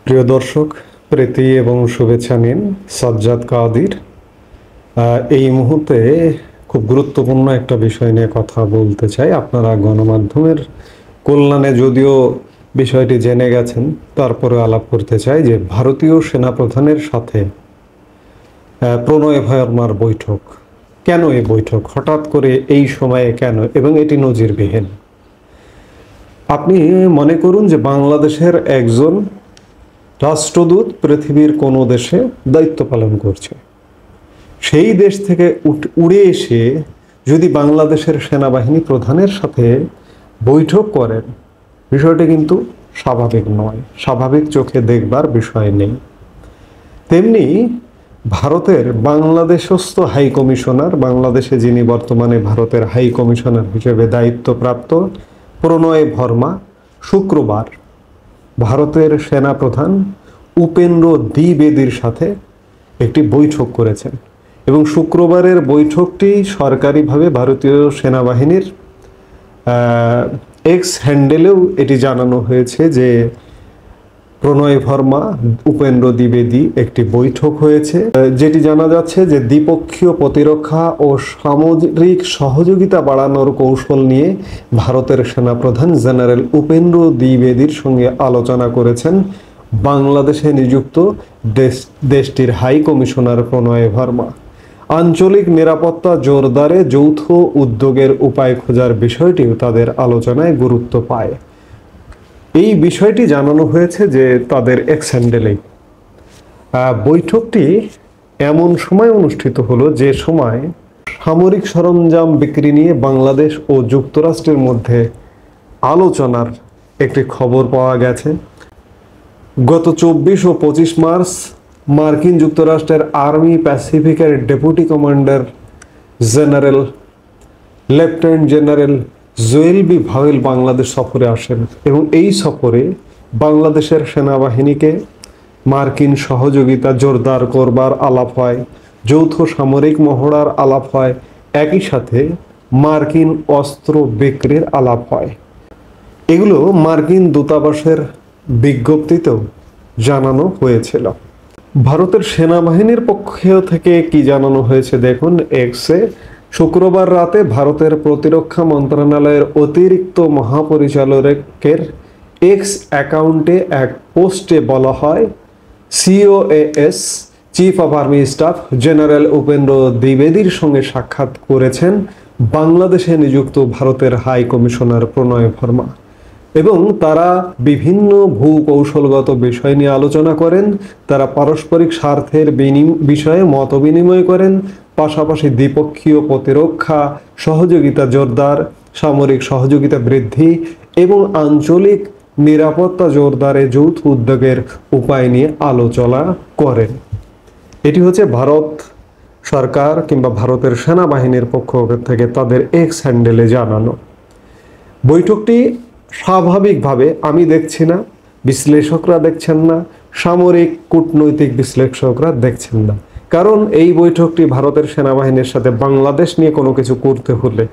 প্রিয় দর্শক, প্রীতি এবং শুভেচ্ছা নিন সাজ্জাদ কাদির। এই মুহূর্তে খুব গুরুত্বপূর্ণ একটা বিষয় নিয়ে কথা বলতে চাই। আপনারা গণমাধ্যমের কল্যাণে যদিও বিষয়টি জেনে গেছেন, তারপরে আলাপ করতে চাই যে ভারতীয় সেনাপ্রধানের সাথে প্রণয় ভার্মার বৈঠক। কেন এই বৈঠক, হঠাৎ করে এই সময়ে কেন, এবং এটি নজিরবিহীন। আপনি মনে করুন যে বাংলাদেশের একজন রাষ্ট্রদূত পৃথিবীর কোনো দেশে দায়িত্ব পালন করছে। সেই দেশ থেকে উড়ে এসে যদি বাংলাদেশের সেনাবাহিনী প্রধানের সাথে বৈঠক করেন, বিষয়টি কিন্তু স্বাভাবিক নয়, স্বাভাবিক চোখে দেখবার বিষয় নেই। তেমনি ভারতের বাংলাদেশস্থ হাই কমিশনার, বাংলাদেশে যিনি বর্তমানে ভারতের হাই কমিশনার হিসেবে দায়িত্বপ্রাপ্ত প্রণয় ভার্মা, শুক্রবার ভারতের সেনাপ্রধান উপেন্দ্র দ্বিবেদীর সাথে একটি বৈঠক করেছেন এবং শুক্রবারের বৈঠকটি সরকারিভাবে ভারতীয় সেনাবাহিনীর এক্স হ্যান্ডেলেও এটি জানানো হয়েছে যে প্রণয় ভার্মা উপেন্দ্র দ্বিবেদী একটি বৈঠক হয়েছে, যেটি জানা যাচ্ছে যে দ্বিপক্ষীয় প্রতিরক্ষা ও সামরিক সহযোগিতা বাড়ানোর কৌশল নিয়ে ভারতের সেনাপ্রধান জেনারেল উপেন্দ্র দ্বিবেদীর সঙ্গে আলোচনা করেছেন বাংলাদেশে নিযুক্ত দেশটির হাই কমিশনার প্রণয় ভার্মা। আঞ্চলিক নিরাপত্তা জোরদারে যৌথ উদ্যোগের উপায় খোঁজার বিষয়টিও তাদের আলোচনায় গুরুত্ব পায়। এই বিষয়টি জানানো হয়েছে যে তাদের এক্স হ্যান্ডেলেই। বৈঠকটি এমন সময় অনুষ্ঠিত হলো যে সময় সামরিক সরঞ্জাম বিক্রি নিয়ে বাংলাদেশ ও যুক্তরাষ্ট্রের মধ্যে আলোচনার একটি খবর পাওয়া গেছে। গত 24 ও 25 মার্চ মার্কিন যুক্তরাষ্ট্রের আর্মি প্যাসিফিকের deputy commander general lieutenant general Joel B Vowell Bangladesh সফরে আসেন এবং এই সফরে বাংলাদেশের সেনাবাহিনীকে মার্কিন সহযোগিতা জোরদার করবার আলাপ হয়, যৌথ সামরিক মহড়ার আলাপ হয়, একই সাথে মার্কিন অস্ত্র বিক্রির আলাপ হয়। এগুলো মার্কিন দূতাবাসের বিজ্ঞপ্তিতেও জানানো হয়েছিল। ভারতের সেনাবাহিনীর পক্ষ থেকে কি জানানো হয়েছে দেখুন এক্সে। শুক্রবার রাতে ভারতের প্রতিরক্ষা মন্ত্রণালয়ের অতিরিক্ত মহাপরিচালকের এক্স অ্যাকাউন্টে এক পোস্টে বলা হয়, COAS chief of army staff general Upendra দ্বিবেদীর সঙ্গে সাক্ষাৎ করেছেন বাংলাদেশে নিযুক্ত ভারতের হাই কমিশনার প্রণয় ভার্মা এবং তারা বিভিন্ন ভূকৌশলগত বিষয় নিয়ে আলোচনা করেন। তারা পারস্পরিক স্বার্থের বিষয়ে মত বিনিময় করেন, পাশাপাশি দ্বিপক্ষীয় প্রতিরক্ষা সহযোগিতা জোরদার, সামরিক সহযোগিতা বৃদ্ধি এবং আঞ্চলিক নিরাপত্তা জোরদারে যৌথ উদ্যোগের উপায় নিয়ে আলোচনা করেন। এটি হচ্ছে ভারত সরকার কিংবা ভারতের সেনাবাহিনীর পক্ষ থেকে তাদের এক্স হ্যান্ডেলে জানানো। বৈঠকটি স্বাভাবিকভাবে আমি দেখছি না, বিশ্লেষকরা দেখছেন না, সামরিক কূটনৈতিক বিশ্লেষকরা দেখছেন না। কারণ এই বৈঠকটি ভারতের সেনাবাহিনীর সাথে বাংলাদেশ নিয়ে কোনো কিছু করতে হলে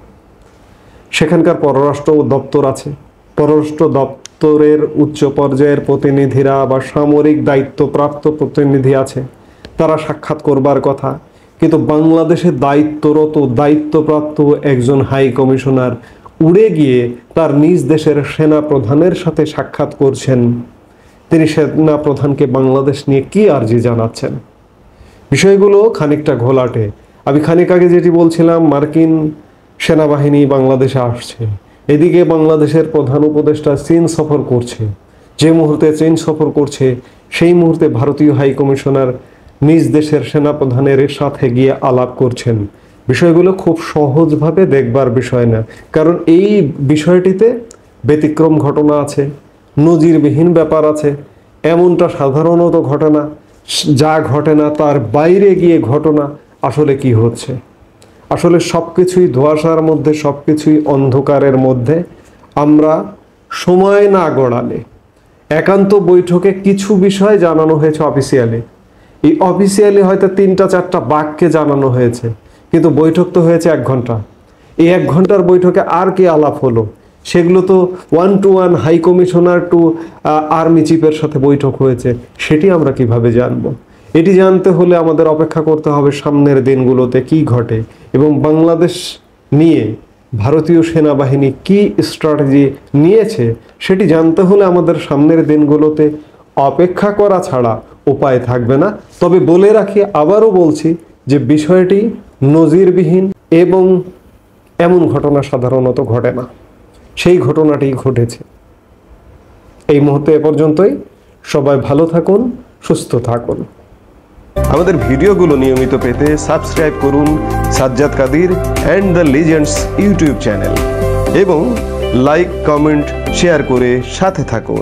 সেখানকার পররাষ্ট্র দপ্তর আছে, পররাষ্ট্র দপ্তরের উচ্চ পর্যায়ের প্রতিনিধিরা বা সামরিক দায়িত্বপ্রাপ্ত প্রতিনিধি আছে, তারা সাক্ষাৎ করবার কথা। কিন্তু বাংলাদেশে দায়িত্বপ্রাপ্ত একজন হাই কমিশনার উড়ে গিয়ে তার নিজ দেশের সেনা প্রধানের সাথে সাক্ষাৎ করছেন। তিনি সেনা প্রধানকে বাংলাদেশ নিয়ে কি আর্জি জানাচ্ছেন, বিষয়গুলো খানিকটা ঘোলাটে। আমি খানিক আগে যেটি বলছিলাম, মার্কিন সেনাবাহিনী বাংলাদেশে আসছে, এদিকে বাংলাদেশের প্রধান উপদেষ্টা চীন সফর করছে। যে মুহূর্তে চীন সফর করছে সেই মুহূর্তে ভারতীয় হাই কমিশনার নিজ দেশের সেনাপ্রধানের সাথে গিয়ে আলাপ করছেন। বিষয়গুলো খুব সহজভাবে দেখবার বিষয় না, কারণ এই বিষয়টিতে ব্যতিক্রম ঘটনা আছে, নজিরবিহীন ব্যাপার আছে। এমনটা সাধারণত ঘটে না, যা ঘটে না তার বাইরে গিয়ে ঘটনা আসলে কি হচ্ছে। আসলে সব কিছুই ধোঁয়াশার মধ্যে, সব কিছুই অন্ধকারের মধ্যে। আমরা সময় না গড়ালে একান্ত বৈঠকে কিছু বিষয় জানানো হয়েছে অফিসিয়ালি, এই অফিসিয়ালি হয়তো 3-4টা বাক্যে জানানো হয়েছে, কিন্তু বৈঠক তো হয়েছে 1 ঘন্টা। এই 1 ঘন্টার বৈঠকে আর কি আলাপ হলো, সেগুলো তো 1-to-1 high commissioner to army চিফের সাথে বৈঠক হয়েছে, সেটি আমরা কিভাবে জানব? এটি জানতে হলে আমাদের অপেক্ষা করতে হবে সামনের দিনগুলোতে কি ঘটে এবং বাংলাদেশ নিয়ে ভারতীয় সেনাবাহিনী কি স্ট্র্যাটেজি নিয়েছে সেটি জানতে হলে আমাদের সামনের দিনগুলোতে অপেক্ষা করা ছাড়া উপায় থাকবে না। তবে বলে রাখি, আবারও বলছি যে বিষয়টি নজিরবিহীন এবং এমন ঘটনা সাধারণত ঘটে না, সেই ঘটনাটি ঘটেছে। এই মুহূর্তে এ পর্যন্তই। সবাই ভালো থাকুন, সুস্থ থাকুন। আমাদের ভিডিওগুলো নিয়মিত পেতে সাবস্ক্রাইব করুন Sajjad Kadir and the legends YouTube channel এবং লাইক, কমেন্ট, শেয়ার করে সাথে থাকুন।